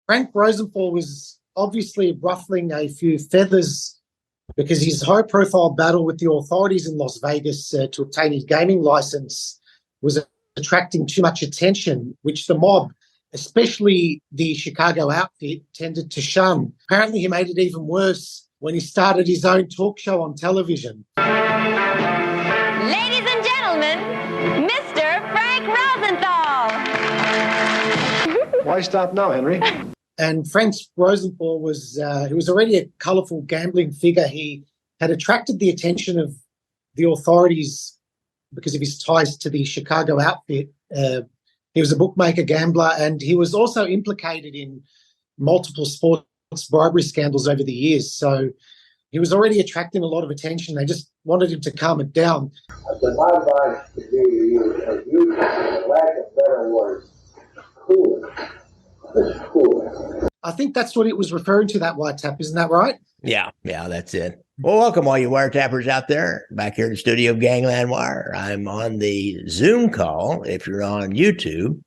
Frank Rosenthal was obviously ruffling a few feathers because his high-profile battle with the authorities in Las Vegas to obtain his gaming license was attracting too much attention, which the mob, especially the Chicago outfit, tended to shun. Apparently, he made it even worse when he started his own talk show on television. Ladies and gentlemen, Mr. Frank Rosenthal. Why stop now, Henry? And Frank Rosenthal was he was already a colourful gambling figure. He had attracted the attention of the authorities because of his ties to the Chicago outfit. He was a bookmaker, gambler, and he was also implicated in multiple sports bribery scandals over the years. So he was already attracting a lot of attention. They just wanted him to calm it down. So my advice to you is you, for lack of better words, cool. Just cool. I think that's what it was referring to, that wiretap. Isn't that right? Yeah, that's it. Well, welcome all you wiretappers out there back here in the studio of Gangland Wire. I'm on the Zoom call, if you're on YouTube,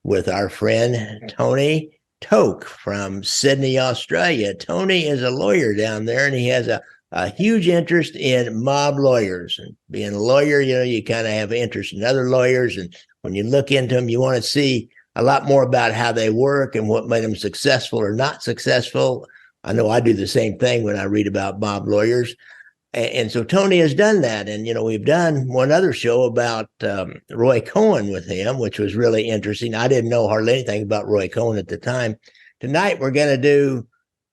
with our friend Tony Taouk from Sydney, Australia. Tony is a lawyer down there, and he has a huge interest in mob lawyers. And being a lawyer, you kind of have interest in other lawyers. And when you look into them, you want to see a lot more about how they work and what made them successful or not successful. I know I do the same thing when I read about mob lawyers. And so Tony has done that. And, we've done one other show about Roy Cohn with him, which was really interesting. I didn't know hardly anything about Roy Cohn at the time. Tonight, we're going to do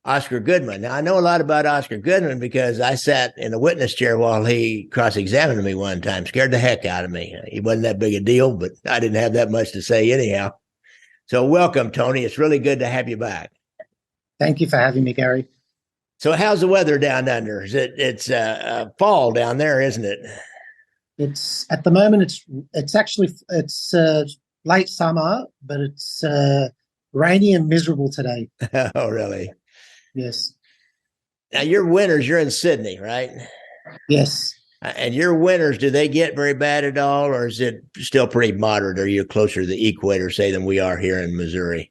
Oscar Goodman. Now, I know a lot about Oscar Goodman because I sat in the witness chair while he cross-examined me one time, scared the heck out of me. He wasn't that big a deal, but I didn't have that much to say anyhow. So welcome, Tony. It's really good to have you back. Thank you for having me, Gary. So how's the weather down under? It's fall down there, isn't it? It's at the moment. It's late summer, but it's rainy and miserable today. Oh, really? Yes. Now your winters, you're in Sydney, right? Yes. And your winters, do they get very bad at all, or is it still pretty moderate? Are you closer to the equator, say, than we are here in Missouri?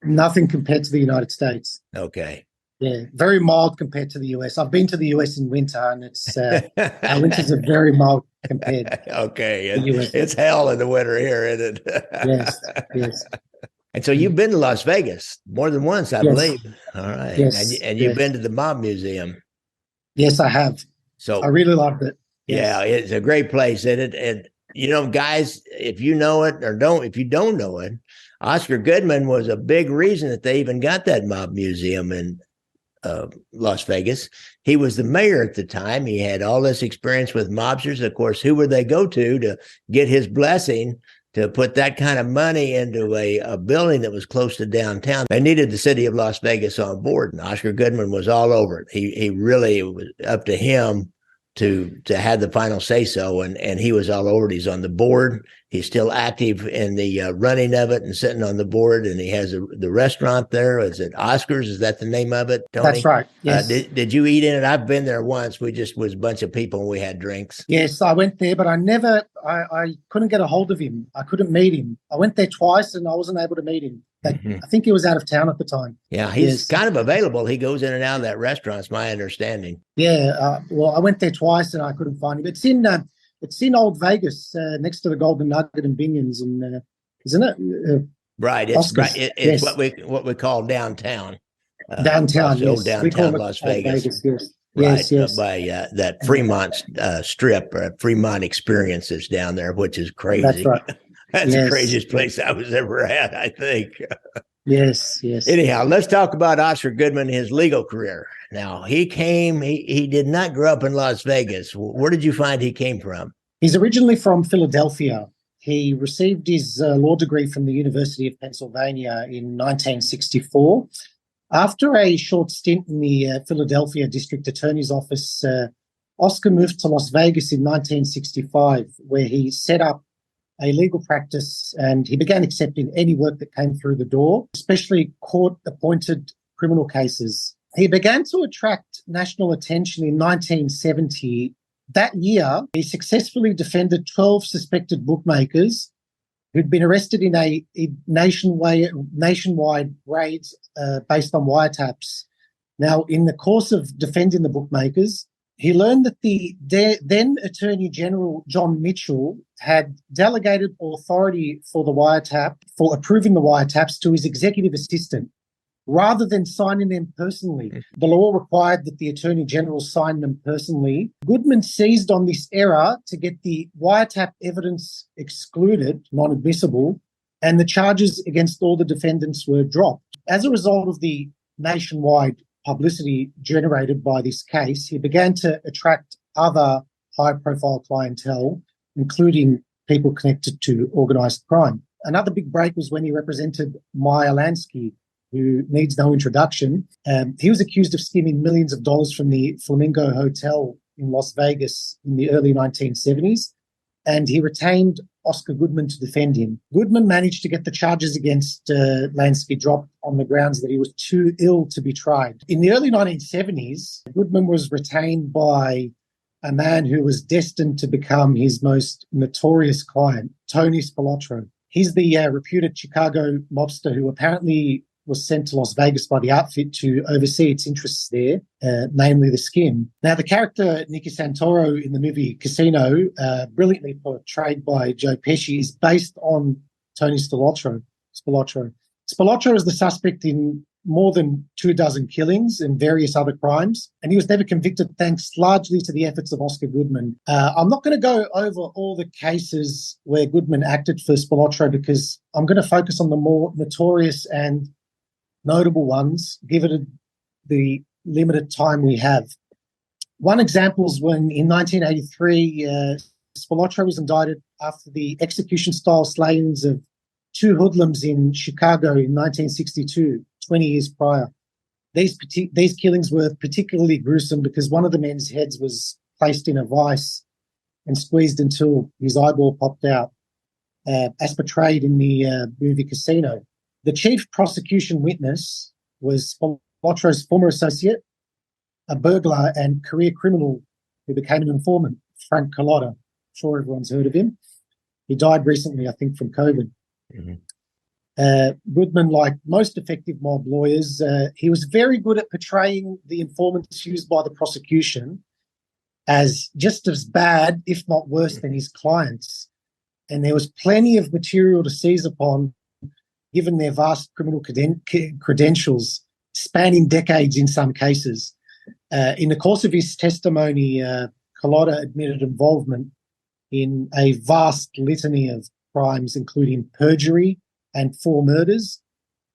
Nothing compared to the United States. Okay. Yeah, very mild compared to the US. I've been to the US in winter, and it's our winters are very mild compared. Okay, it's hell in the winter here, isn't it? Yes. And so you've been to Las Vegas more than once, I believe. All right. Yes. And you've been to the Mob Museum. Yes, I have. So I really loved it. Yeah, it's a great place. And guys, if you know it or don't, if you don't know it, Oscar Goodman was a big reason that they even got that Mob Museum in Las Vegas. He was the mayor at the time. He had all this experience with mobsters. Of course, who would they go to get his blessing to put that kind of money into a building that was close to downtown? They needed the city of Las Vegas on board, and Oscar Goodman was all over it. He really, it was up to him to have the final say so, and he was all over it. He's on the board. He's still active in the running of it and sitting on the board, and he has the restaurant there. Is it Oscar's? Is that the name of it, Tony? That's right. Yes. Did you eat in it? I've been there once. We just was a bunch of people and we had drinks. Yes, I went there, but I couldn't get a hold of him. I couldn't meet him. I went there twice and I wasn't able to meet him. I think he was out of town at the time. Yeah, he's kind of available. He goes in and out of that restaurant, it's my understanding. Yeah, well, I went there twice and I couldn't find him. It's in Old Vegas, next to the Golden Nugget and Binions, and isn't it? Right. It's what we call downtown. Downtown, yes. Old downtown Las Vegas. Yes. Right, yes. By that Fremont strip, Fremont experience that's down there, which is crazy. That's right. That's the craziest place I was ever at, I think. Yes. Anyhow, let's talk about Oscar Goodman and his legal career. Now, he did not grow up in Las Vegas. Where did you find he came from? He's originally from Philadelphia. He received his law degree from the University of Pennsylvania in 1964. After a short stint in the Philadelphia District Attorney's Office, Oscar moved to Las Vegas in 1965, where he set up a legal practice, and he began accepting any work that came through the door, especially court-appointed criminal cases. He began to attract national attention in 1970. That year, he successfully defended 12 suspected bookmakers who'd been arrested in a nationwide raids based on wiretaps. Now, in the course of defending the bookmakers, he learned that the then Attorney General John Mitchell had delegated authority for approving the wiretaps to his executive assistant, rather than signing them personally. The law required that the Attorney General sign them personally. Goodman seized on this error to get the wiretap evidence excluded, non-admissible, and the charges against all the defendants were dropped. As a result of the nationwide publicity generated by this case, he began to attract other high-profile clientele, including people connected to organised crime. Another big break was when he represented Meyer Lansky, who needs no introduction. He was accused of skimming millions of dollars from the Flamingo Hotel in Las Vegas in the early 1970s, and he retained Oscar Goodman to defend him. Goodman managed to get the charges against Lansky dropped on the grounds that he was too ill to be tried. In the early 1970s, Goodman was retained by a man who was destined to become his most notorious client, Tony Spilotro. He's the reputed Chicago mobster who apparently was sent to Las Vegas by the outfit to oversee its interests there, namely the skin. Now, the character Nicky Santoro in the movie Casino, brilliantly portrayed by Joe Pesci, is based on Tony Spilotro. Spilotro is the suspect in more than 24 killings and various other crimes, and he was never convicted thanks largely to the efforts of Oscar Goodman. I'm not going to go over all the cases where Goodman acted for Spilotro because I'm going to focus on the more notorious and notable ones, given the limited time we have. One example is when in 1983, Spilotro was indicted after the execution-style slayings of two hoodlums in Chicago in 1962, 20 years prior. These killings were particularly gruesome because one of the men's heads was placed in a vice and squeezed until his eyeball popped out, as portrayed in the movie Casino. The chief prosecution witness was Spilotro's former associate, a burglar and career criminal who became an informant, Frank Carlotta. I'm sure everyone's heard of him. He died recently, I think, from COVID. Mm-hmm. Goodman, like most effective mob lawyers, he was very good at portraying the informants used by the prosecution as just as bad, if not worse, than his clients. And there was plenty of material to seize upon, given their vast criminal credentials spanning decades in some cases. In the course of his testimony, Carlotta admitted involvement in a vast litany of crimes, including perjury and 4 murders,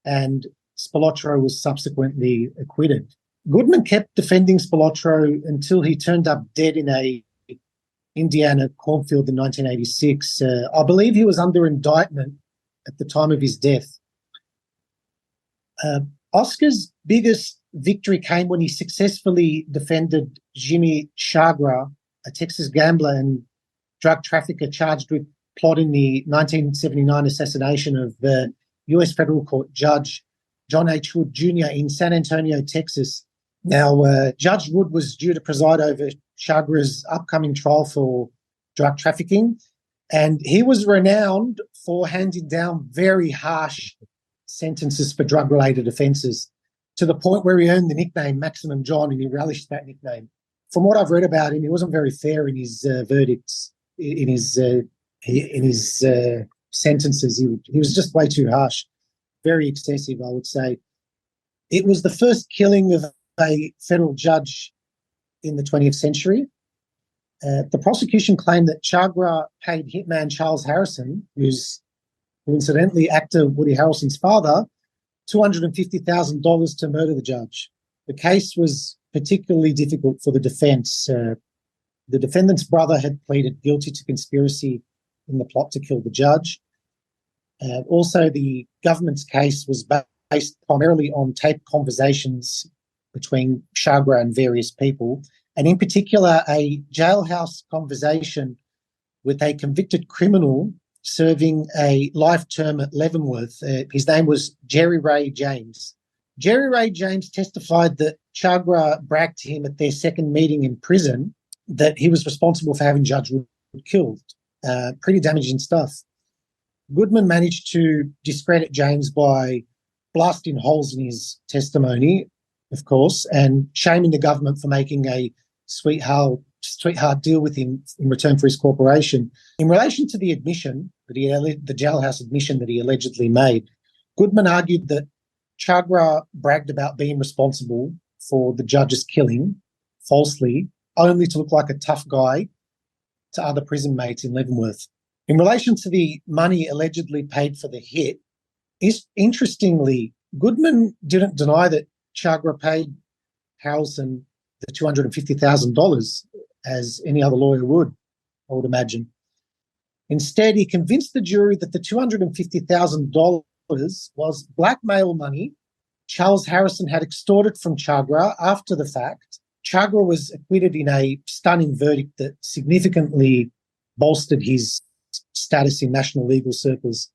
and Spilotro was subsequently acquitted. Goodman kept defending Spilotro until he turned up dead in a Indiana cornfield in 1986. I believe he was under indictment at the time of his death. Oscar's biggest victory came when he successfully defended Jimmy Chagra, a Texas gambler and drug trafficker charged with plotting the 1979 assassination of U.S. federal court judge John H. Wood Jr. in San Antonio, Texas. Now, Judge Wood was due to preside over Chagra's upcoming trial for drug trafficking, and he was renowned for handing down very harsh sentences for drug-related offences, to the point where he earned the nickname Maximum John, and he relished that nickname. From what I've read about him, he wasn't very fair in his verdicts, in his sentences. He was just way too harsh, very excessive, I would say. It was the first killing of a federal judge in the 20th century. The prosecution claimed that Chagra paid hitman Charles Harrison, who's coincidentally actor Woody Harrelson's father, $250,000 to murder the judge. The case was particularly difficult for the defense. The defendant's brother had pleaded guilty to conspiracy in the plot to kill the judge. Also, the government's case was based primarily on taped conversations between Chagra and various people, and in particular, a jailhouse conversation with a convicted criminal serving a life term at Leavenworth. His name was Jerry Ray James. Jerry Ray James testified that Chagra bragged to him at their second meeting in prison that he was responsible for having Judge Wood killed. Pretty damaging stuff. Goodman managed to discredit James by blasting holes in his testimony, of course, and shaming the government for making a sweetheart deal with him in return for his cooperation. In relation to the admission, the jailhouse admission that he allegedly made, Goodman argued that Chagra bragged about being responsible for the judge's killing falsely, only to look like a tough guy to other prison mates in Leavenworth. In relation to the money allegedly paid for the hit, interestingly, Goodman didn't deny that Chagra paid Harrelson the $250,000 as any other lawyer would, I would imagine. Instead, he convinced the jury that the $250,000 was blackmail money Charles Harrison had extorted from Chagra after the fact. Chagra was acquitted in a stunning verdict that significantly bolstered his status in national legal circles.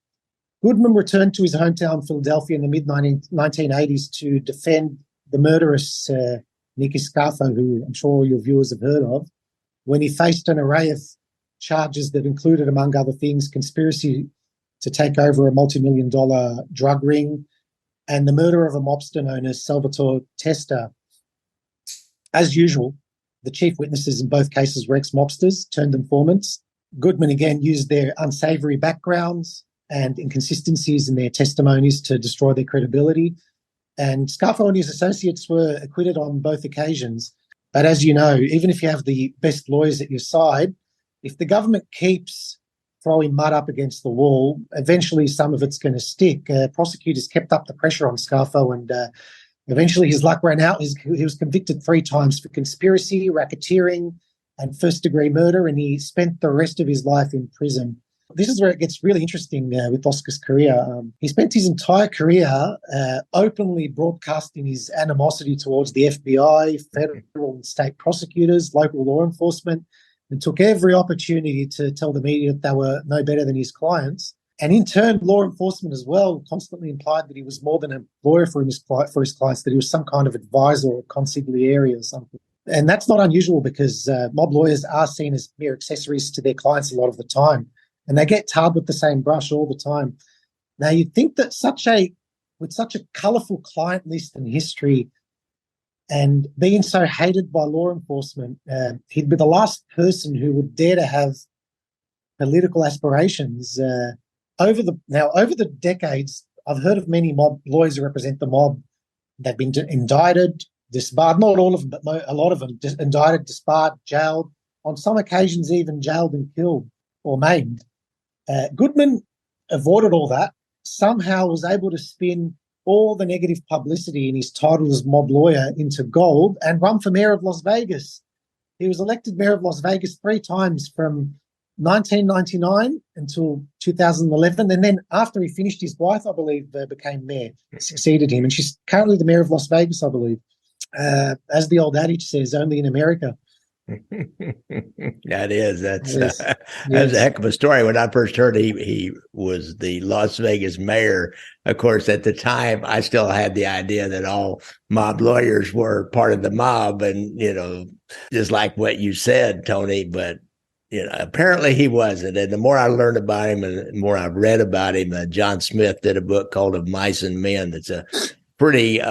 Goodman returned to his hometown, Philadelphia, in the mid-1980s to defend the murderous Nicky Scarfo, who I'm sure your viewers have heard of, when he faced an array of charges that included, among other things, conspiracy to take over a multi-million-dollar drug ring and the murder of a mobster known as Salvatore Testa. As usual, the chief witnesses in both cases were ex-mobsters turned informants. Goodman again used their unsavory backgrounds and inconsistencies in their testimonies to destroy their credibility. And Scarfo and his associates were acquitted on both occasions. But as you know, even if you have the best lawyers at your side, if the government keeps throwing mud up against the wall, eventually some of it's going to stick. Prosecutors kept up the pressure on Scarfo, and eventually his luck ran out. He was convicted 3 times for conspiracy, racketeering, and first-degree murder, and he spent the rest of his life in prison. This is where it gets really interesting with Oscar's career. He spent his entire career openly broadcasting his animosity towards the FBI, federal and state prosecutors, local law enforcement, and took every opportunity to tell the media that they were no better than his clients. And in turn, law enforcement as well constantly implied that he was more than a lawyer for his clients, that he was some kind of advisor or consigliere or something. And that's not unusual because mob lawyers are seen as mere accessories to their clients a lot of the time. And they get tarred with the same brush all the time. Now, you'd think that with such a colourful client list and history and being so hated by law enforcement, he'd be the last person who would dare to have political aspirations. Over the decades, I've heard of many mob lawyers who represent the mob. They've been indicted, disbarred, not all of them, but a lot of them, indicted, disbarred, jailed, on some occasions even jailed and killed or maimed. Goodman avoided all that, somehow was able to spin all the negative publicity in his title as mob lawyer into gold and run for mayor of Las Vegas. He was elected mayor of Las Vegas 3 times from 1999 until 2011. And then after he finished, his wife, I believe, became mayor, succeeded him. And she's currently the mayor of Las Vegas, I believe. As the old adage says, only in America. That's a heck of a story. When I first heard he was the Las Vegas mayor, of course, at the time, I still had the idea that all mob lawyers were part of the mob, and, just like what you said, Tony, but, apparently he wasn't. And the more I learned about him and the more I've read about him, John Smith did a book called Of Mice and Men. That's a pretty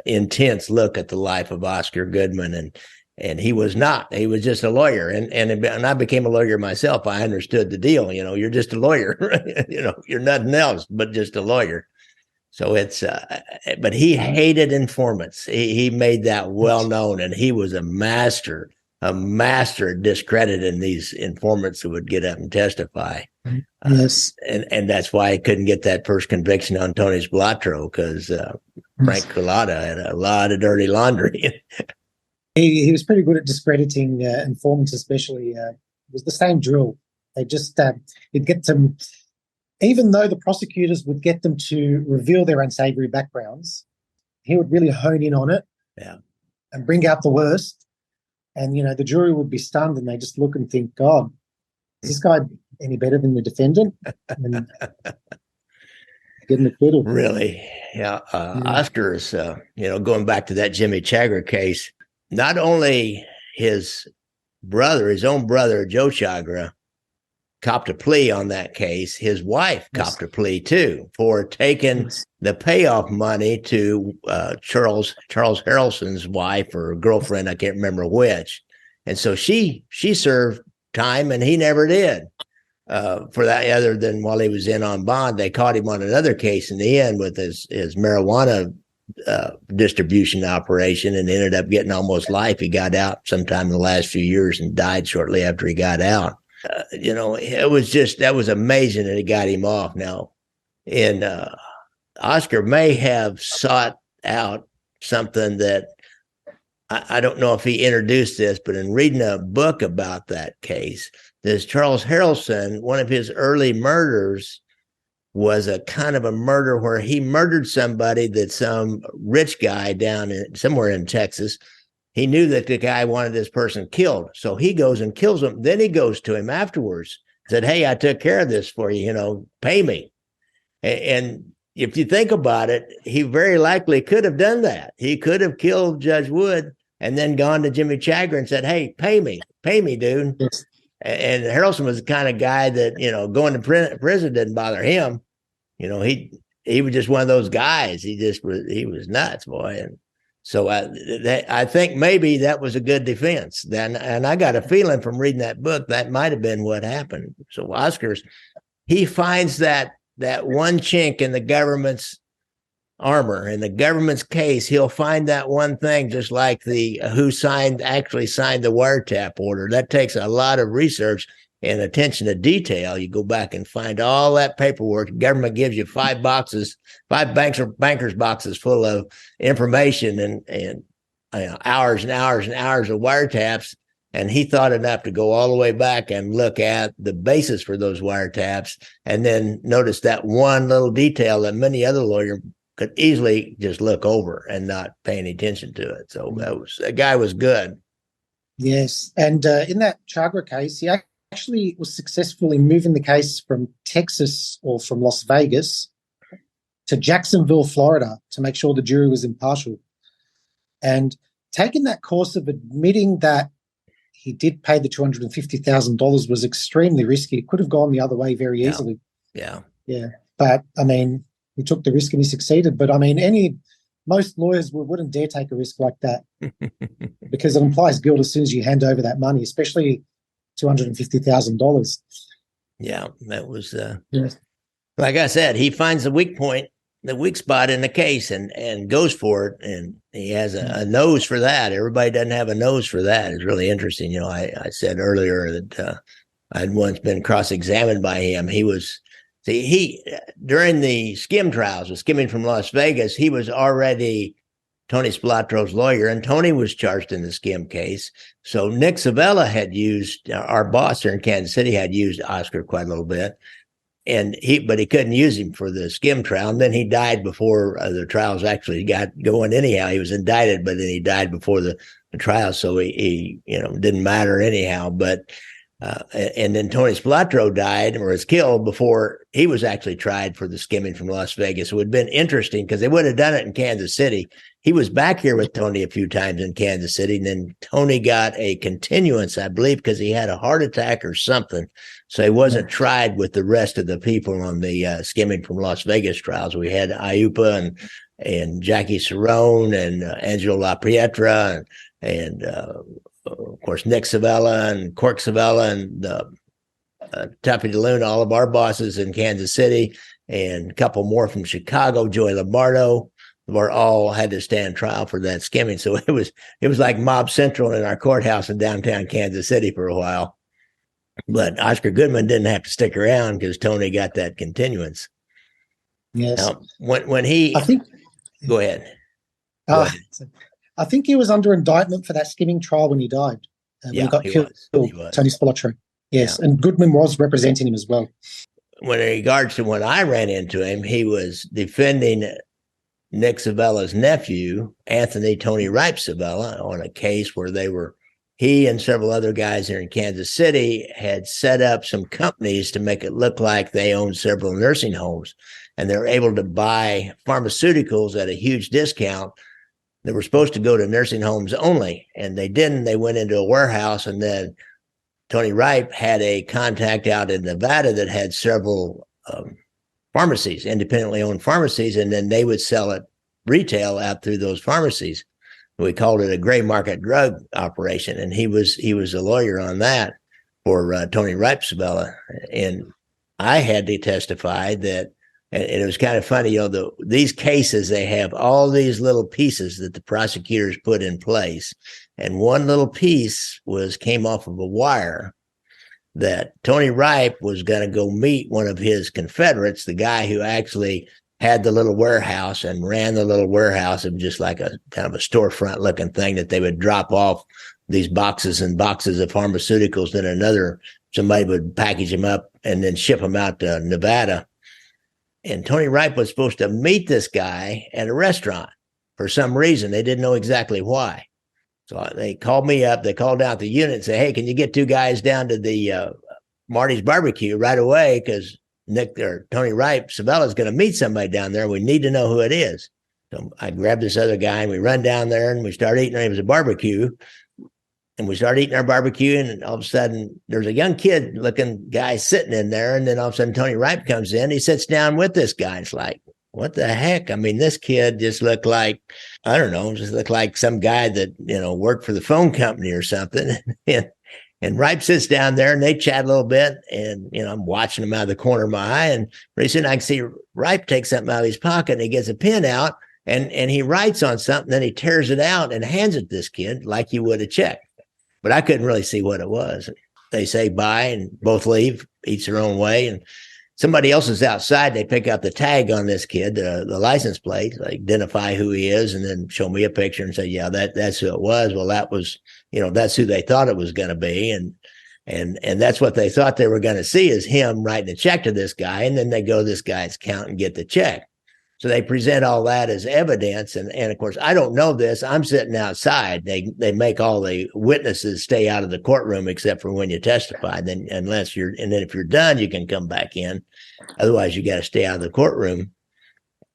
intense look at the life of Oscar Goodman, and he was not. He was just a lawyer. And I became a lawyer myself. I understood the deal. You're just a lawyer. You're nothing else but just a lawyer. So but he hated informants. He made that well known, and he was a master at discrediting these informants who would get up and testify. Yes. And that's why he couldn't get that first conviction on Tony Spilotro, because Frank Cullotta had a lot of dirty laundry. He was pretty good at discrediting informants, especially. It was the same drill. They just he'd get them, even though the prosecutors would get them to reveal their unsavory backgrounds, he would really hone in on it, and bring out the worst. And the jury would be stunned, and they just look and think, "God, is this guy any better than the defendant?" And get an acquittal. Really, yeah. Oscar's, going back to that Jimmy Chagra case. Not only his own brother, Joe Chagra, copped a plea on that case. His wife copped a plea too for taking the payoff money to Charles Harrelson's wife or girlfriend, I can't remember which. And so she served time, and he never did for that, other than while he was in on bond. They caught him on another case in the end with his marijuana distribution operation, and ended up getting almost life. He got out sometime in the last few years and died shortly after he got out. It was that was amazing that he got him off. Now, and Oscar may have sought out something that I don't know if he introduced this, but in reading a book about that case, this Charles Harrelson, one of his early murders was a kind of a murder where he murdered somebody that some rich guy down somewhere in Texas. He knew that the guy wanted this person killed. So he goes and kills him. Then he goes to him afterwards, said, "Hey, I took care of this for you, pay me." And if you think about it, he very likely could have done that. He could have killed Judge Wood and then gone to Jimmy Chagra and said, "Hey, pay me, dude." Yes. And Harrelson was the kind of guy that, going to prison didn't bother him. He was just one of those guys. He was nuts, boy. And so I think maybe that was a good defense. And I got a feeling from reading that book that might have been what happened. So he finds that one chink in the government's armor, in the government's case. He'll find that one thing, just like who actually signed the wiretap order. That takes a lot of research and attention to detail. You go back and find all that paperwork. The government gives you five bankers' boxes full of information and hours and hours and hours of wiretaps. And he thought enough to go all the way back and look at the basis for those wiretaps, and then notice that one little detail that many other lawyers could easily just look over and not pay any attention to it. So that guy was good. Yes. And in that Chagra case, he actually was successful in moving the case from Texas, or from Las Vegas, to Jacksonville, Florida, to make sure the jury was impartial. And taking that course of admitting that he did pay the $250,000 was extremely risky. It could have gone the other way very easily. Yeah. But he took the risk and he succeeded. But most lawyers wouldn't dare take a risk like that because it implies guilt as soon as you hand over that money, especially $250,000. Yeah, that was like I said, he finds the weak spot in the case and goes for it, and he has a nose for that. Everybody doesn't have a nose for that. It's really interesting. I said earlier that I'd once been cross-examined by him. He during the skim trials, skimming from Las Vegas, he was already Tony Spilotro's lawyer, and Tony was charged in the skim case. So Nick Civella had used, our boss here in Kansas City, had used Oscar quite a little bit, but he couldn't use him for the skim trial. And then he died before the trials actually got going. Anyhow, he was indicted, but then he died before the trial, so he didn't matter anyhow. But and then Tony Spilotro died or was killed before he was actually tried for the skimming from Las Vegas. It would have been interesting because they would have done it in Kansas City. He was back here with Tony a few times in Kansas City, and then Tony got a continuance, I believe, because he had a heart attack or something. So he wasn't tried with the rest of the people on the skimming from Las Vegas trials. We had Ayupa and Jackie Cerrone and Angelo La Pietra and of course, Nick Civella and Cork Civella and Tuffy DeLuna, all of our bosses in Kansas City, and a couple more from Chicago, Joey Lombardo, were all had to stand trial for that skimming. So it was like Mob Central in our courthouse in downtown Kansas City for a while. But Oscar Goodman didn't have to stick around because Tony got that continuance. Yes. Now, when he, I think, go ahead. I think he was under indictment for that skimming trial when he died. When he got killed, Tony Spilotro. Yes, and Goodman was representing him as well. When in regards to when I ran into him, he was defending Nick Civella's nephew, Anthony Tony Ripe Civella, on a case where he and several other guys here in Kansas City had set up some companies to make it look like they owned several nursing homes, and they were able to buy pharmaceuticals at a huge discount. They were supposed to go to nursing homes only, and they didn't. They went into a warehouse and then Tony Ripe had a contact out in Nevada that had several pharmacies, independently owned pharmacies, and then they would sell it retail out through those pharmacies. We called it a gray market drug operation, and he was a lawyer on that for Tony Ripe Civella. And I had to testify that, and it was kind of funny, these cases, they have all these little pieces that the prosecutors put in place. And one little piece came off of a wire that Tony Ripe was going to go meet one of his Confederates, the guy who actually had the little warehouse and ran the little warehouse of just like a kind of a storefront looking thing that they would drop off these boxes and boxes of pharmaceuticals. Then somebody would package them up and then ship them out to Nevada. And Tony Ripe was supposed to meet this guy at a restaurant for some reason. They didn't know exactly why. So they called me up. They called out the unit and said, hey, can you get two guys down to the Marty's barbecue right away? Because Tony Ripe, Civella, is going to meet somebody down there. We need to know who it is. So I grabbed this other guy and we run down there and we start eating. It was a barbecue. And we started eating our barbecue, and all of a sudden there's a young kid looking guy sitting in there. And then all of a sudden Tony Ripe comes in. He sits down with this guy. It's like, what the heck? I mean, this kid just looked like, I don't know, just looked like some guy that, worked for the phone company or something. And Ripe sits down there and they chat a little bit. And, I'm watching him out of the corner of my eye. And pretty soon I can see Ripe take something out of his pocket and he gets a pen out and he writes on something. Then he tears it out and hands it to this kid like you would a check. But I couldn't really see what it was. They say bye and both leave, each their own way. And somebody else is outside. They pick up the tag on this kid, the license plate, they identify who he is, and then show me a picture and say, yeah, that's who it was. Well, that was, that's who they thought it was going to be. And that's what they thought they were going to see is him writing a check to this guy. And then they go to this guy's account and get the check. So they present all that as evidence. And of course, I don't know this. I'm sitting outside. They make all the witnesses stay out of the courtroom except for when you testify. Then if you're done, you can come back in. Otherwise, you got to stay out of the courtroom.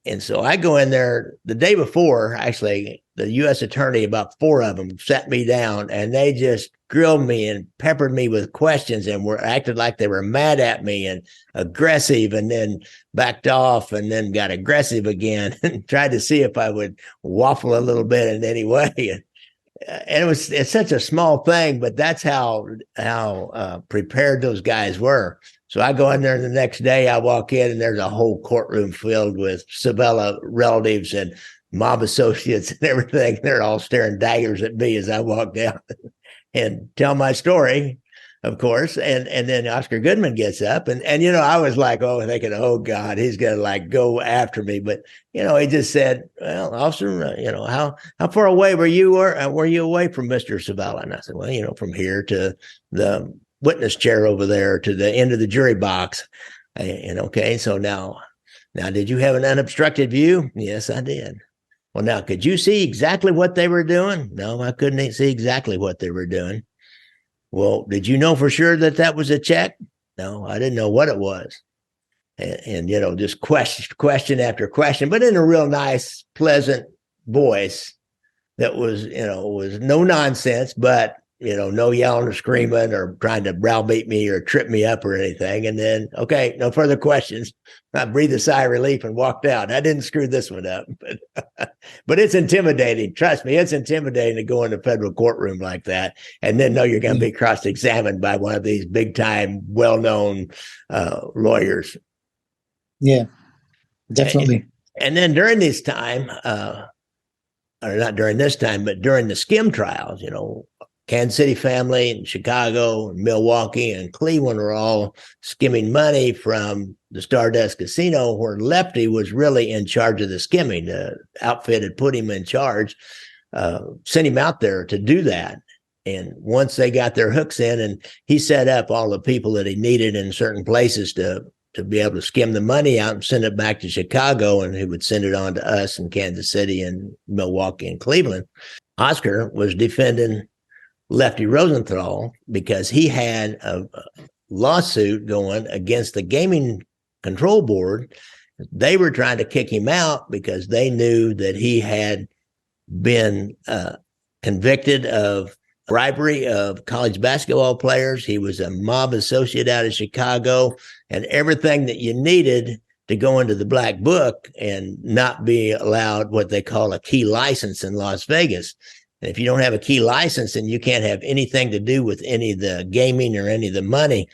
And so I go in there the day before, actually, the U.S. attorney, about 4 of them, sat me down and they just grilled me and peppered me with questions and were acted like they were mad at me and aggressive, and then backed off and then got aggressive again and tried to see if I would waffle a little bit in any way. And it's such a small thing, but that's how prepared those guys were. So I go in there the next day, I walk in and there's a whole courtroom filled with Civella relatives and mob associates and everything. They're all staring daggers at me as I walk down and tell my story, of course. And then Oscar Goodman gets up and I was like, thinking, oh God, he's going to like go after me. But, he just said, well, officer, how far away were you away from Mr. Civella? And I said, well, from here to the witness chair over there to the end of the jury box. And okay, so now did you have an unobstructed view? Yes, I did. Well, now, could you see exactly what they were doing? No, I couldn't see exactly what they were doing. Well, did you know for sure that was a check? No, I didn't know what it was. And just question after question, but in a real nice, pleasant voice that was no nonsense, but no yelling or screaming or trying to browbeat me or trip me up or anything. And then, okay, no further questions. I breathed a sigh of relief and walked out. I didn't screw this one up, but it's intimidating. Trust me, it's intimidating to go in a federal courtroom like that and then know you're going to be cross-examined by one of these big-time, well-known lawyers. Yeah, definitely. And then during this time, or not during this time, but during the skim trials, Kansas City family and Chicago and Milwaukee and Cleveland were all skimming money from the Stardust Casino, where Lefty was really in charge of the skimming. The outfit had put him in charge, sent him out there to do that. And once they got their hooks in, and he set up all the people that he needed in certain places to be able to skim the money out and send it back to Chicago, and he would send it on to us in Kansas City and Milwaukee and Cleveland. Oscar was defending Lefty Rosenthal because he had a lawsuit going against the Gaming Control Board. They were trying to kick him out because they knew that he had been convicted of bribery of college basketball players. He was a mob associate out of Chicago, and everything that you needed to go into the black book and not be allowed what they call a key license in Las Vegas. And if you don't have a key license, then you can't have anything to do with any of the gaming or any of the money.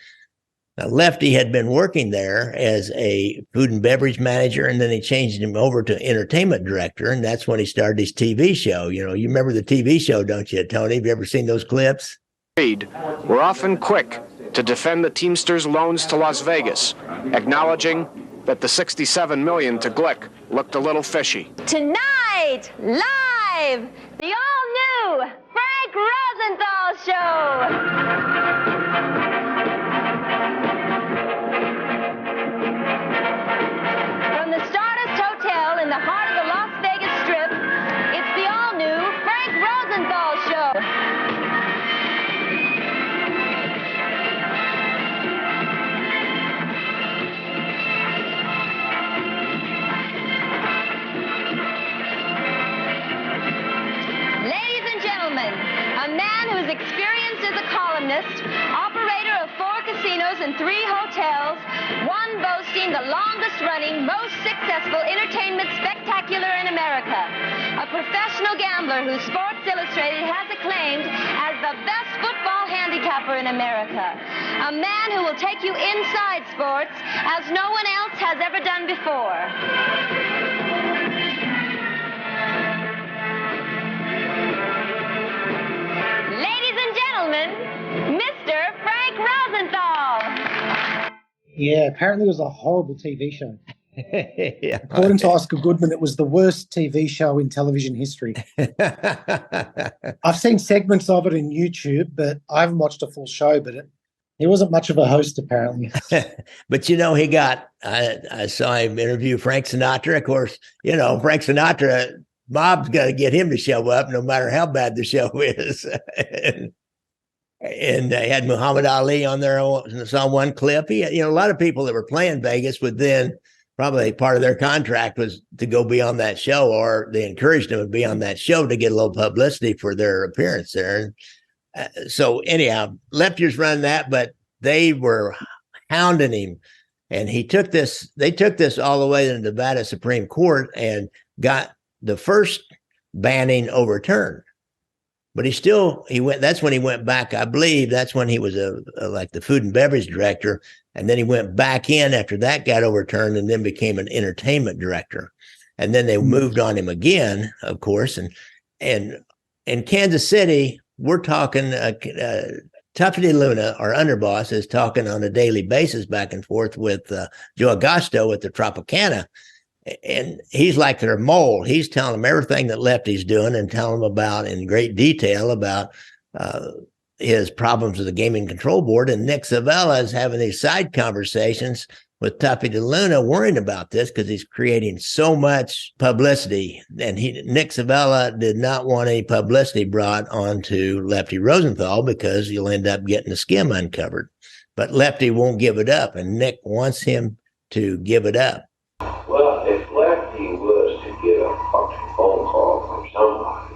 Now, Lefty had been working there as a food and beverage manager, and then they changed him over to entertainment director, and that's when he started his TV show. You know, you remember the TV show, don't you, Tony? Have you ever seen those clips? We're often quick to defend the Teamsters' loans to Las Vegas, acknowledging that the $67 million to Glick looked a little fishy. Tonight, live, the all-new Frank Rosenthal Show. From the Stardust Hotel in the heart of the Las Vegas Strip, it's the all-new Frank Rosenthal Show. A man who is experienced as a columnist, operator of 4 casinos and 3 hotels, one boasting the longest-running, most successful entertainment spectacular in America. A professional gambler who Sports Illustrated has acclaimed as the best football handicapper in America. A man who will take you inside sports as no one else has ever done before. Mr. Frank Rosenthal. Yeah, apparently it was a horrible TV show. Yeah. According to Oscar Goodman, it was the worst TV show in television history. I've seen segments of it on YouTube, but I haven't watched a full show, but he wasn't much of a host, apparently. But, you know, I saw him interview Frank Sinatra. Of course, you know, Frank Sinatra, Bob's got to get him to show up no matter how bad the show is. And they had Muhammad Ali on there. I saw one clip. He had, you know, a lot of people that were playing Vegas would then probably part of their contract was to go be on that show, or they encouraged them to be on that show to get a little publicity for their appearance there. And so anyhow, Lefty was running that, but they were hounding him. And they took this all the way to the Nevada Supreme Court and got the first banning overturned. But that's when he went back. I believe that's when he was like the food and beverage director. And then he went back in after that got overturned and then became an entertainment director. And then they moved on him again, of course. And in Kansas City, we're talking, Tuffy DeLuna, our underboss, is talking on a daily basis back and forth with Joe Agosto at the Tropicana. And he's like their mole. He's telling them everything that Lefty's doing and telling them about in great detail about his problems with the Gaming Control Board. And Nick Civella is having these side conversations with Tuffy DeLuna, worrying about this because he's creating so much publicity. And Nick Civella did not want any publicity brought onto Lefty Rosenthal because you'll end up getting the skim uncovered. But Lefty won't give it up, and Nick wants him to give it up. Well, if Lefty was to get a fucking phone call from somebody,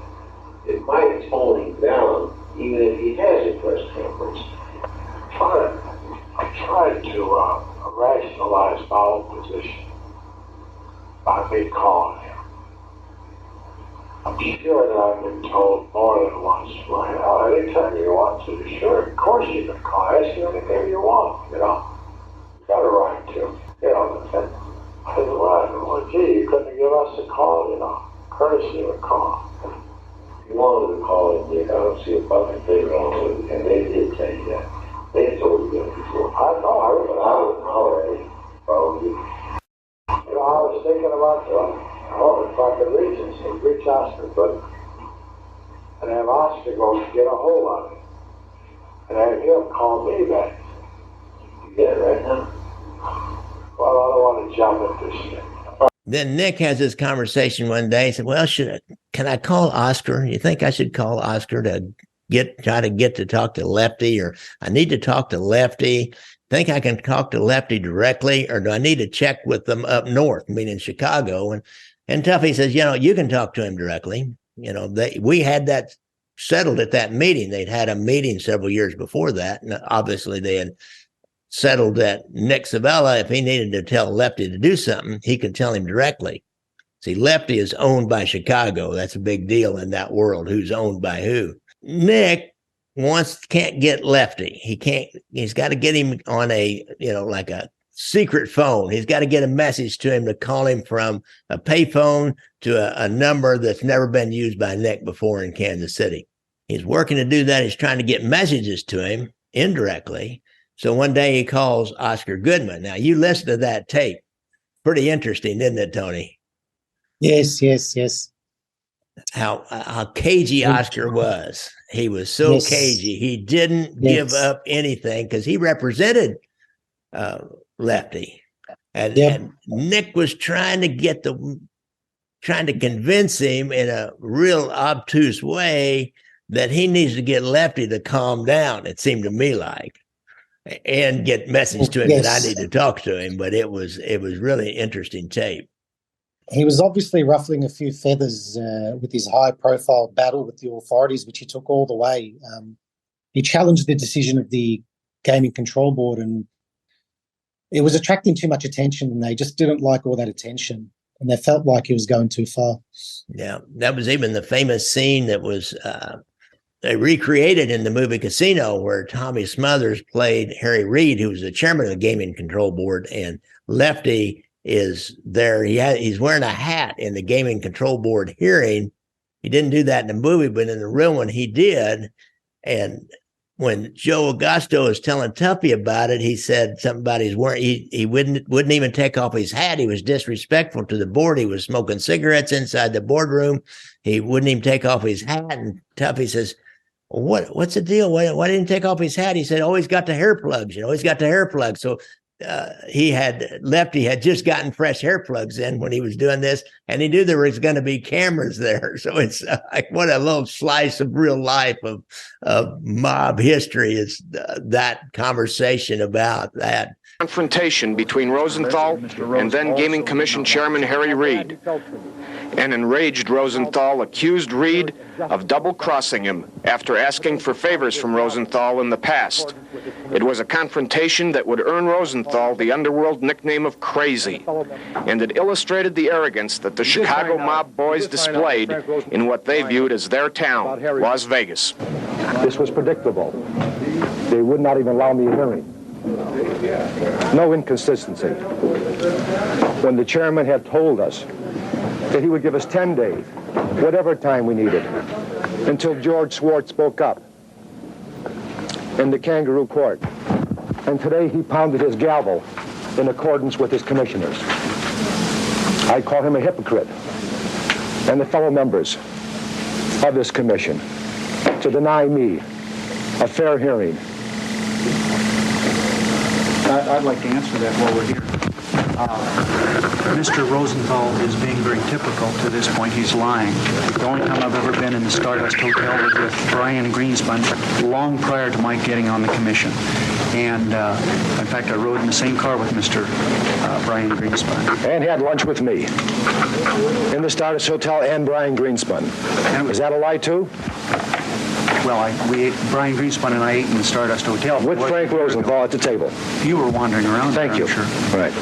it might tone him down, even if he has a press conference. I tried to rationalize my own position by me calling him. I'm sure that I've been told more than once, well, anytime you want to, sure, of course you can call, ask you anything you want, you know. You got a right to, you know, I said, well, gee, you couldn't give us a call, you know, courtesy of a call. If you wanted to call it, I don't see a fucking thing wrong with it, and they did tell you that. They told you that before. I know, I was already, probably. You know, I was thinking about, if I could reach Oscar Goodman, and have Oscar go get a hold of it, and have him call me back. You get it right now? Well, I don't want to jump at this shit. Then Nick has this conversation one day. He said, well, can I call Oscar? You think I should call Oscar to try to get to talk to Lefty, or I need to talk to Lefty? Think I can talk to Lefty directly, or do I need to check with them up north, meaning Chicago? And Tuffy says, you know, you can talk to him directly. You know, we had that settled at that meeting. They'd had a meeting several years before that, and obviously they had settled that Nick Civella, if he needed to tell Lefty to do something, he could tell him directly. See, Lefty is owned by Chicago. That's a big deal in that world, who's owned by who. Nick can't get Lefty. He's got to get him on like a secret phone. He's got to get a message to him to call him from a payphone to a number that's never been used by Nick before in Kansas City. He's working to do that. He's trying to get messages to him indirectly. So one day he calls Oscar Goodman. Now, you listen to that tape. Pretty interesting, isn't it, Tony? Yes. How cagey Oscar was. He was so cagey. He didn't give up anything because he represented Lefty. And Nick was trying to convince him in a real obtuse way that he needs to get Lefty to calm down, it seemed to me like, and get message to him that I need to talk to him. But it was really interesting tape. He was obviously ruffling a few feathers with his high-profile battle with the authorities, which he took all the way. He challenged the decision of the Gaming Control Board, and it was attracting too much attention, and they just didn't like all that attention, and they felt like he was going too far. Yeah, that was even the famous scene that was they recreated in the movie Casino, where Tommy Smothers played Harry Reid, who was the chairman of the Gaming Control Board, and Lefty is there. He's wearing a hat in the Gaming Control Board hearing. He didn't do that in the movie, but in the real one he did. And when Joe Augusto was telling Tuffy about it, he said something about he wouldn't even take off his hat. He was disrespectful to the board. He was smoking cigarettes inside the boardroom. He wouldn't even take off his hat. And Tuffy says, what's the deal? Why didn't he take off his hat? He said, he's got the hair plugs. He's got the hair plugs. So Lefty had just gotten fresh hair plugs in when he was doing this, and he knew there was going to be cameras there. So it's like, what a little slice of real life of mob history is that conversation about that. Confrontation between Rosenthal and then Gaming Commission Chairman Harry Reid. An enraged Rosenthal accused Reid of double-crossing him after asking for favors from Rosenthal in the past. It was a confrontation that would earn Rosenthal the underworld nickname of Crazy, and it illustrated the arrogance that the Chicago mob boys displayed in what they viewed as their town, Las Vegas. This was predictable. They would not even allow me a hearing. No inconsistency. When the chairman had told us that he would give us 10 days, whatever time we needed, until George Swartz spoke up in the Kangaroo Court. And today he pounded his gavel in accordance with his commissioners. I call him a hypocrite and the fellow members of this commission to deny me a fair hearing. I'd like to answer that while we're here. Mr. Rosenthal is being very typical to this point. He's lying. The only time I've ever been in the Stardust Hotel was with Brian Greenspun long prior to my getting on the commission. And in fact, I rode in the same car with Mr. Brian Greenspun. And had lunch with me in the Stardust Hotel and Brian Greenspun. Is that a lie too? Well, Brian Greenspun and I ate in the Stardust Hotel. With Frank Rosenthal at the table. You were wandering around. Thank you. Sure. Right.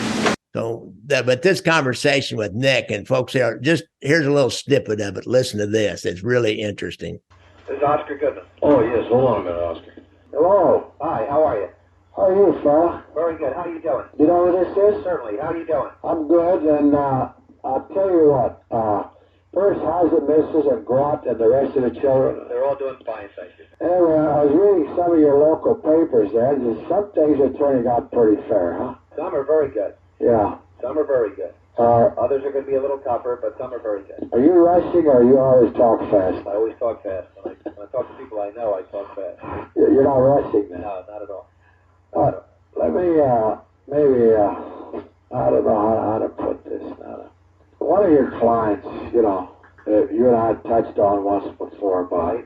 So, but this conversation with Nick and folks here, here's a little snippet of it. Listen to this. It's really interesting. This is Oscar Goodman. Oh, yes. Hold on a minute, Oscar. Hello. Hi, how are you? How are you, fella? Very good. How are you doing? You know who this is? Certainly. How are you doing? I'm good, and I'll tell you what. First, how's the missus and Grant and the rest of the children? They're all doing fine, thank you. Anyway, I was reading some of your local papers there, and some things are turning out pretty fair, huh? Some are very good. Yeah. Some are very good. Others are going to be a little tougher, but some are very good. Are you rushing, or you always talk fast? I always talk fast. When I talk to people I know, I talk fast. You're not rushing, then? No, not at all. Let me, maybe, I don't know how to put this now. One of your clients, you and I touched on once before, but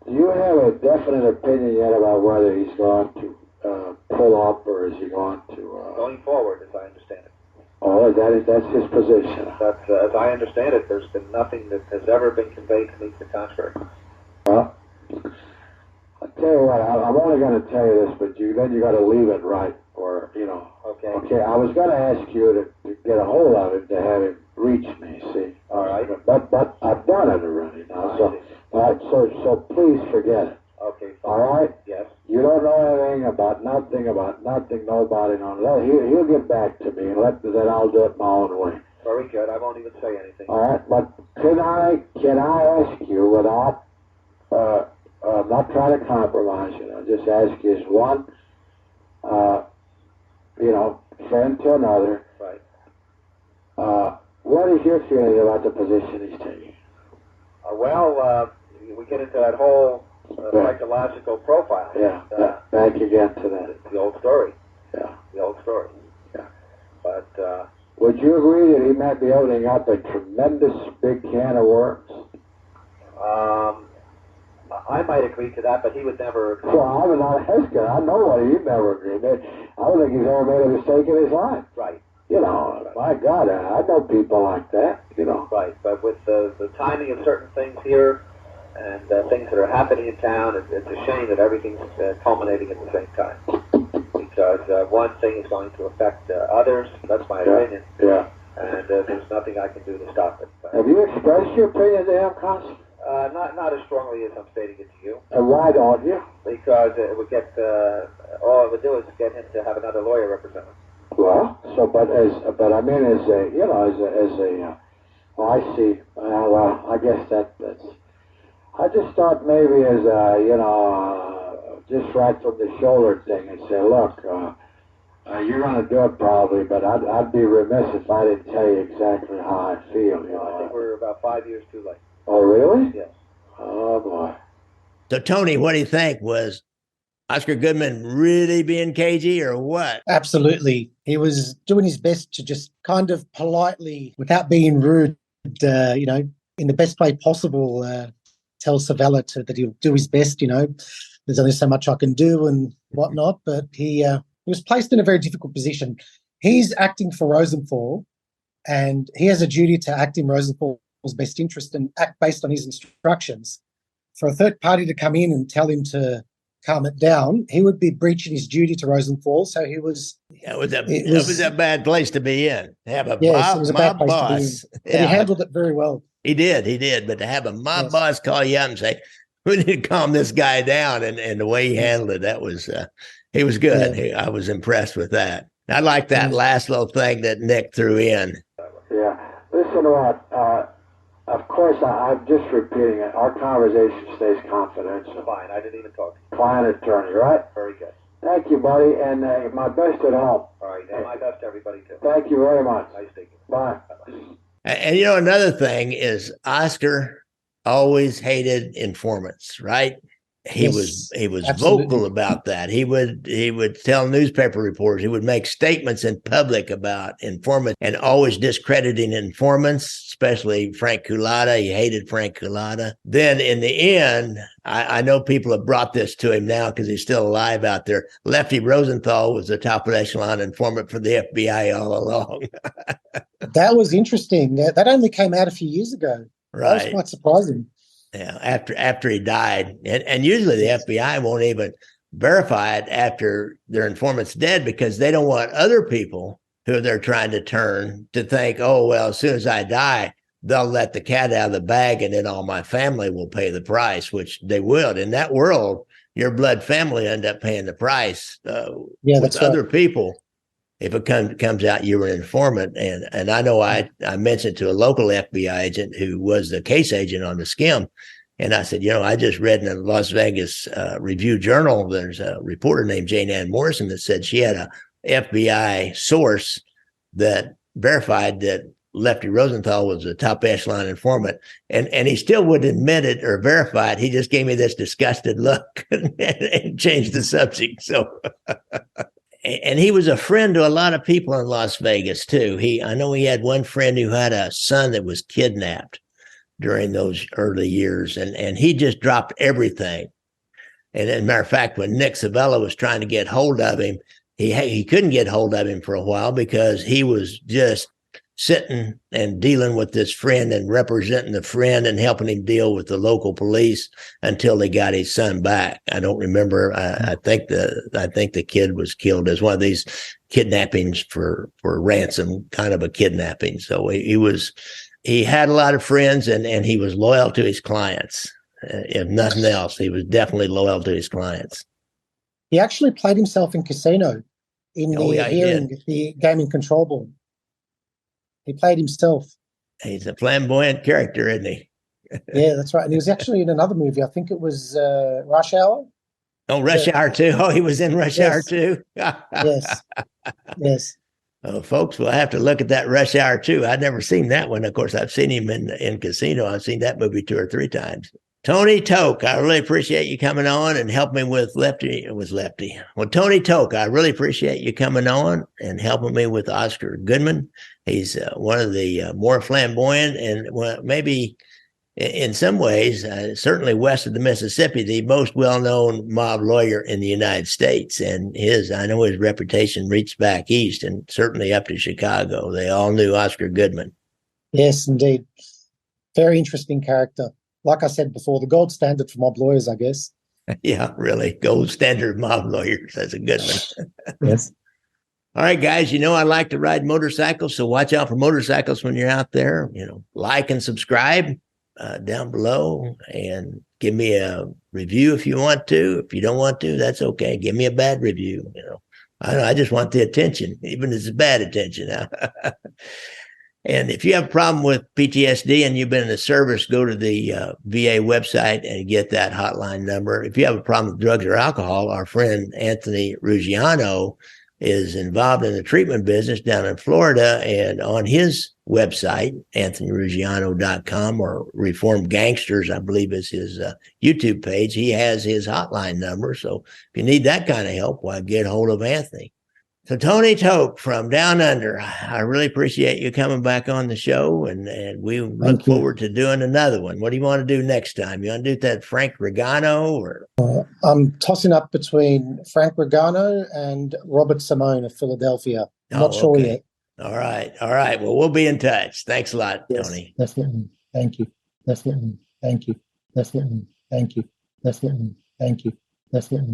do you have a definite opinion yet about whether he's going to pull up, or is he going to... Going forward, as I understand it. Oh, that's his position. That's, as I understand it, there's been nothing that has ever been conveyed to me to the contrary. Well, tell you what, I'm only going to tell you this, but then you got to leave it right, or Okay. Okay. I was going to ask you to get a hold of him to have him reach me. See. All right. But I've done it already now. So please forget it. Okay. Fine. All right. Yes. You don't know anything about nothing, nobody, he'll get back to me, and then I'll do it my own way. Very good. I won't even say anything. All right. But can I ask you without? I'm not trying to compromise you. I'll just ask you as one, friend to another. Right. What is your feeling about the position he's taking? We get into that whole psychological profile. Yeah. Back again to that. The old story. Yeah. The old story. Yeah. But would you agree that he might be opening up a tremendous big can of worms? I might agree to that, but he would never agree. Well, I'm not asking. I know what he'd never agree. I don't think he's ever made a mistake in his life. Right. My God, I know people like that, Right, but with the timing of certain things here and things that are happening in town, it's a shame that everything's culminating at the same time. Because one thing is going to affect others. That's my opinion. Yeah. And there's nothing I can do to stop it. Have you expressed your opinion to him, Constable? Not as strongly as I'm stating it to you. And why don't you? Because it would get all it would do is get him to have another lawyer represent him. Well, I see. Well, I guess that's. I just thought maybe as just right from the shoulder thing, and say, look, you're going to do it probably, but I'd be remiss if I didn't tell you exactly how I feel. I think we're about 5 years too late. Oh, really? Yes. Oh, boy. So, Tony, what do you think? Was Oscar Goodman really being cagey or what? Absolutely. He was doing his best to just kind of politely, without being rude, in the best way possible, tell Civella that he'll do his best, There's only so much I can do and whatnot. But he was placed in a very difficult position. He's acting for Rosenthal, and he has a duty to act in Rosenthal's best interest and act based on his instructions. For a third party to come in and tell him to calm it down, he would be breaching his duty to Rosenthal. So he was. It was a bad place to be in. Have a yes, it was a bad place boss. To be in. But he handled it very well. He did. But to have a mob boss call you up and say, "We need to calm this guy down," and the way he handled it, that was he was good. I was impressed with that. I like that last little thing that Nick threw in. Yeah. Listen to what. Of course, I'm just repeating it. Our conversation stays confidential. Fine. I didn't even talk. Client attorney, right? Very good. Thank you, buddy, and my best at home. All right. And my best to everybody, too. Thank you very much. Nice speaking. Bye. Bye-bye. And another thing is Oscar always hated informants, right? He was absolutely vocal about that. He would tell newspaper reporters, he would make statements in public about informants and always discrediting informants, especially Frank Culotta. He hated Frank Culotta. Then in the end, I know people have brought this to him now because he's still alive out there. Lefty Rosenthal was the top echelon informant for the FBI all along. That was interesting. That only came out a few years ago. Right. That was quite surprising. Yeah, after he died. And usually the FBI won't even verify it after their informant's dead because they don't want other people who they're trying to turn to think, oh, well, as soon as I die, they'll let the cat out of the bag and then all my family will pay the price, which they would. In that world, your blood family end up paying the price with other people. If it comes out you were an informant. And I know I mentioned to a local FBI agent who was the case agent on the skim. And I said, I just read in the Las Vegas Review Journal, there's a reporter named Jane Ann Morrison that said she had a FBI source that verified that Lefty Rosenthal was a top echelon informant. And he still wouldn't admit it or verify it. He just gave me this disgusted look and changed the subject. So... And he was a friend to a lot of people in Las Vegas, too. I know he had one friend who had a son that was kidnapped during those early years, and he just dropped everything. And as a matter of fact, when Nick Civella was trying to get hold of him, he couldn't get hold of him for a while because he was just sitting and dealing with this friend and representing the friend and helping him deal with the local police until they got his son back. I don't remember. I think the kid was killed as one of these kidnappings for ransom, kind of a kidnapping. So he had a lot of friends, and he was loyal to his clients. If nothing else, he was definitely loyal to his clients. He actually played himself in Casino in the hearing, the gaming control board. He played himself. He's a flamboyant character, isn't he? Yeah, that's right. And he was actually in another movie. I think it was Rush Hour. Oh, Rush Hour 2. Oh, he was in Rush Hour 2. Yes. Yes. Oh, folks, we'll have to look at that Rush Hour 2. I've never seen that one. Of course, I've seen him in Casino. I've seen that movie 2 or 3 times. Tony Taouk, I really appreciate you coming on and helping me with Lefty. Well, Tony Taouk, I really appreciate you coming on and helping me with Oscar Goodman. He's one of the more flamboyant and maybe in some ways, certainly west of the Mississippi, the most well-known mob lawyer in the United States. And I know his reputation reached back east and certainly up to Chicago. They all knew Oscar Goodman. Yes, indeed. Very interesting character. Like I said before, the gold standard for mob lawyers, I guess. Yeah, really. Gold standard mob lawyers. That's a good one. Yes. All right, guys, I like to ride motorcycles, so watch out for motorcycles when you're out there. Like and subscribe down below and give me a review if you want to. If you don't want to, that's okay. Give me a bad review. I just want the attention, even if it's bad attention. And if you have a problem with PTSD and you've been in the service, go to the VA website and get that hotline number. If you have a problem with drugs or alcohol, our friend Anthony Ruggiano is involved in the treatment business down in Florida. And on his website, anthonyruggiano.com, or Reformed Gangsters, I believe is his YouTube page, he has his hotline number. So if you need that kind of help, get hold of Anthony. So Tony Taouk from Down Under, I really appreciate you coming back on the show, and we look forward to doing another one. What do you want to do next time? You want to do that Frank Regano? Or I'm tossing up between Frank Regano and Robert Simone of Philadelphia. Not sure yet. All right. Well, we'll be in touch. Thanks a lot, yes, Tony. Definitely. Thank you. Definitely. Thank you. Definitely. Thank you. Definitely. Thank you. Definitely.